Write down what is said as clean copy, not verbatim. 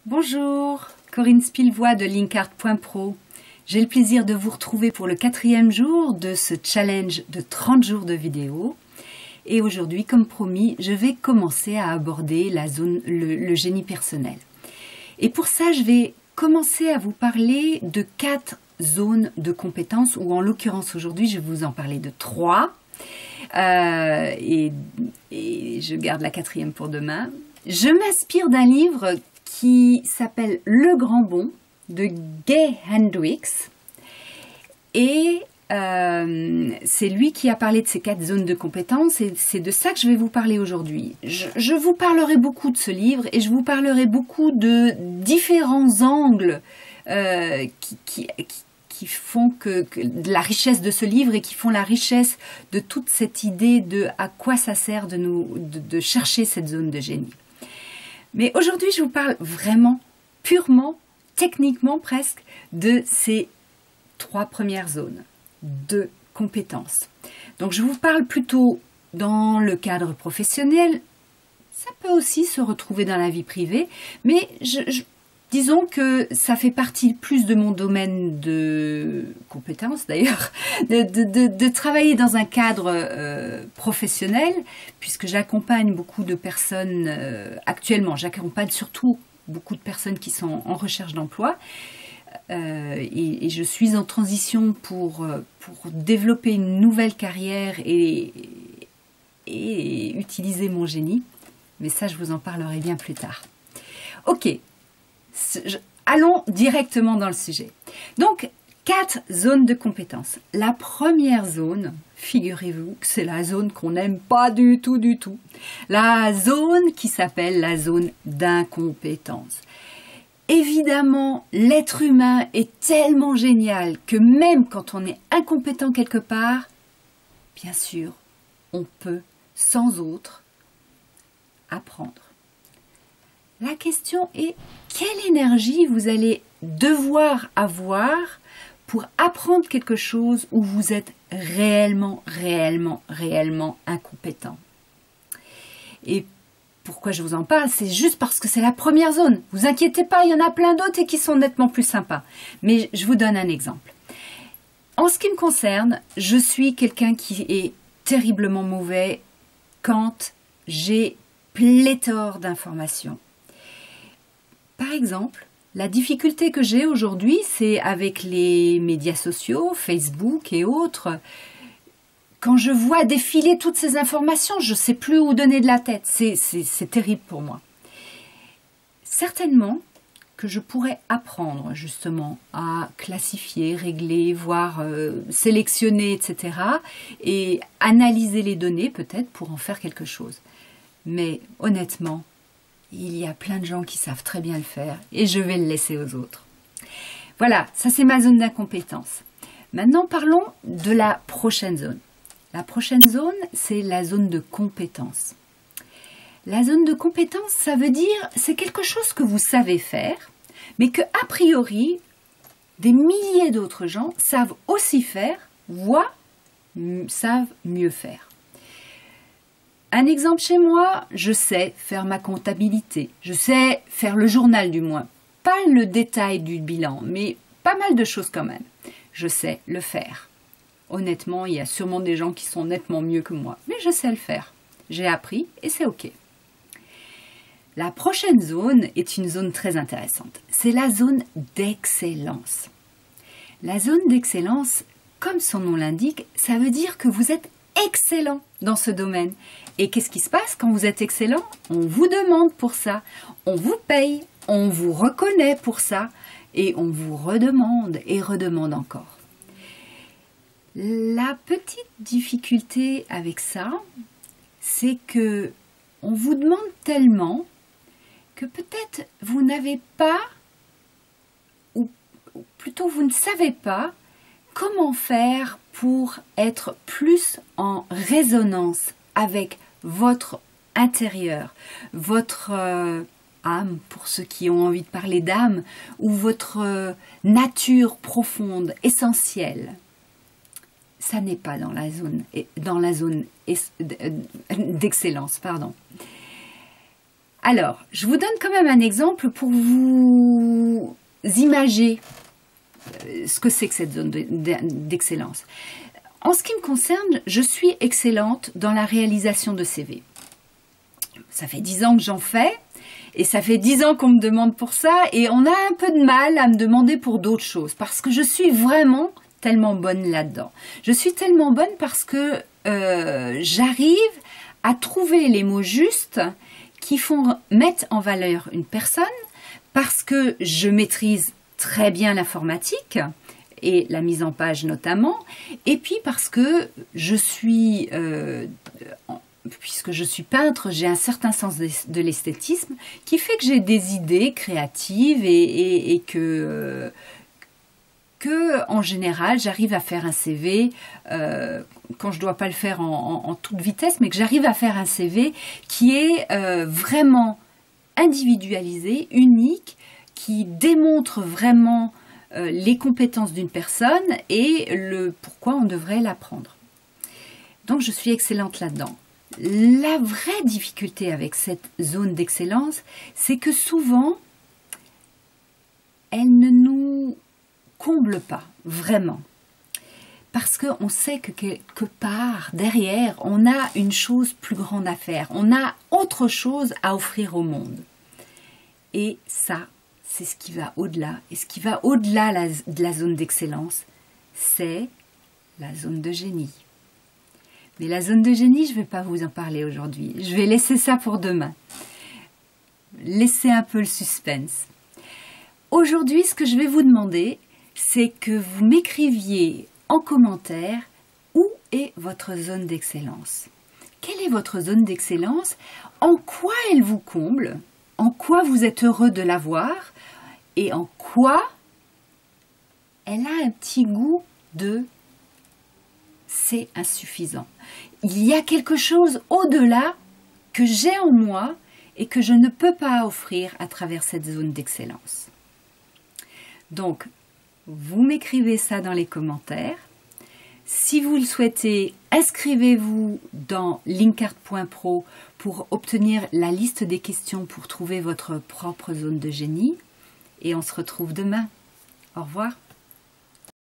Bonjour, Corinne Spilvois de Linkart.pro. J'ai le plaisir de vous retrouver pour le 4e jour de ce challenge de 30 jours de vidéos. Et aujourd'hui, comme promis, je vais commencer à aborder le génie personnel. Et pour ça, je vais commencer à vous parler de 4 zones de compétences, ou en l'occurrence aujourd'hui, je vais vous en parler de 3. Et je garde la 4e pour demain. Je m'inspire d'un livre qui s'appelle Le Grand Bond de Gay Hendricks. Et c'est lui qui a parlé de ces 4 zones de compétences et c'est de ça que je vais vous parler aujourd'hui. Je vous parlerai beaucoup de ce livre et je vous parlerai beaucoup de différents angles qui font de la richesse de ce livre et qui font la richesse de toute cette idée de à quoi ça sert de chercher cette zone de génie. Mais aujourd'hui, je vous parle vraiment, purement, techniquement presque, de ces 3 premières zones de compétences. Donc, je vous parle plutôt dans le cadre professionnel. Ça peut aussi se retrouver dans la vie privée, mais disons que ça fait partie plus de mon domaine de compétences d'ailleurs, de travailler dans un cadre professionnel, puisque j'accompagne beaucoup de personnes actuellement. J'accompagne surtout beaucoup de personnes qui sont en recherche d'emploi et je suis en transition pour développer une nouvelle carrière et utiliser mon génie. Mais ça, je vous en parlerai bien plus tard. Ok. Allons directement dans le sujet. Donc, 4 zones de compétences. La première zone, figurez-vous que c'est la zone qu'on n'aime pas du tout. La zone qui s'appelle la zone d'incompétence. Évidemment, l'être humain est tellement génial que même quand on est incompétent quelque part, bien sûr, on peut, sans autre, apprendre. La question est, quelle énergie vous allez devoir avoir pour apprendre quelque chose où vous êtes réellement incompétent? Et pourquoi je vous en parle? C'est juste parce que c'est la première zone. Vous inquiétez pas, il y en a plein d'autres et qui sont nettement plus sympas. Mais je vous donne un exemple. En ce qui me concerne, je suis quelqu'un qui est terriblement mauvais quand j'ai pléthore d'informations. Par exemple, la difficulté que j'ai aujourd'hui, c'est avec les médias sociaux, Facebook et autres. Quand je vois défiler toutes ces informations, je ne sais plus où donner de la tête. C'est terrible pour moi. Certainement que je pourrais apprendre justement à classifier, régler, voire sélectionner, etc. et analyser les données peut-être pour en faire quelque chose. Mais honnêtement, il y a plein de gens qui savent très bien le faire et je vais le laisser aux autres. Voilà, ça c'est ma zone d'incompétence. Maintenant, parlons de la prochaine zone. La prochaine zone, c'est la zone de compétence. La zone de compétence, ça veut dire, c'est quelque chose que vous savez faire, mais que a priori, des milliers d'autres gens savent aussi faire, voire savent mieux faire. Un exemple chez moi, je sais faire ma comptabilité, je sais faire le journal du moins, pas le détail du bilan, mais pas mal de choses quand même. Je sais le faire. Honnêtement, il y a sûrement des gens qui sont nettement mieux que moi, mais je sais le faire. J'ai appris et c'est ok. La prochaine zone est une zone très intéressante. C'est la zone d'excellence. La zone d'excellence, comme son nom l'indique, ça veut dire que vous êtes excellent dans ce domaine. Et qu'est-ce qui se passe quand vous êtes excellent? On vous demande pour ça, on vous paye, on vous reconnaît pour ça, et on vous redemande et redemande encore. La petite difficulté avec ça, c'est que on vous demande tellement que peut-être vous n'avez pas, ou plutôt vous ne savez pas, comment faire pour être plus en résonance avec votre intérieur, votre âme, pour ceux qui ont envie de parler d'âme, ou votre nature profonde, essentielle. Ça n'est pas dans la zone, d'excellence, pardon. Alors, je vous donne quand même un exemple pour vous imager ce que c'est que cette zone d'excellence. En ce qui me concerne, je suis excellente dans la réalisation de CV. Ça fait 10 ans que j'en fais, et ça fait 10 ans qu'on me demande pour ça, et on a un peu de mal à me demander pour d'autres choses, parce que je suis vraiment tellement bonne là-dedans. Je suis tellement bonne parce que j'arrive à trouver les mots justes qui mettre en valeur une personne, parce que je maîtrise très bien l'informatique, et la mise en page notamment, et puis parce que je suis, puisque je suis peintre, j'ai un certain sens de l'esthétisme qui fait que j'ai des idées créatives et que en général j'arrive à faire un CV quand je dois pas le faire en toute vitesse, mais que j'arrive à faire un CV qui est vraiment individualisé, unique, qui démontre vraiment les compétences d'une personne et le pourquoi on devrait l'apprendre. Donc je suis excellente là-dedans. La vraie difficulté avec cette zone d'excellence, c'est que souvent, elle ne nous comble pas, vraiment. Parce qu'on sait que quelque part, derrière, on a une chose plus grande à faire. On a autre chose à offrir au monde. Et ça, c'est ce qui va au-delà. Et ce qui va au-delà de la zone d'excellence, c'est la zone de génie. Mais la zone de génie, je ne vais pas vous en parler aujourd'hui. Je vais laisser ça pour demain. Laissez un peu le suspense. Aujourd'hui, ce que je vais vous demander, c'est que vous m'écriviez en commentaire où est votre zone d'excellence. Quelle est votre zone d'excellence? En quoi elle vous comble? En quoi vous êtes heureux de l'avoir? Et en quoi elle a un petit goût de c'est insuffisant. Il y a quelque chose au-delà que j'ai en moi et que je ne peux pas offrir à travers cette zone d'excellence. Donc, vous m'écrivez ça dans les commentaires. Si vous le souhaitez, inscrivez-vous dans linkart.pro pour obtenir la liste des questions pour trouver votre propre zone de génie. Et on se retrouve demain. Au revoir.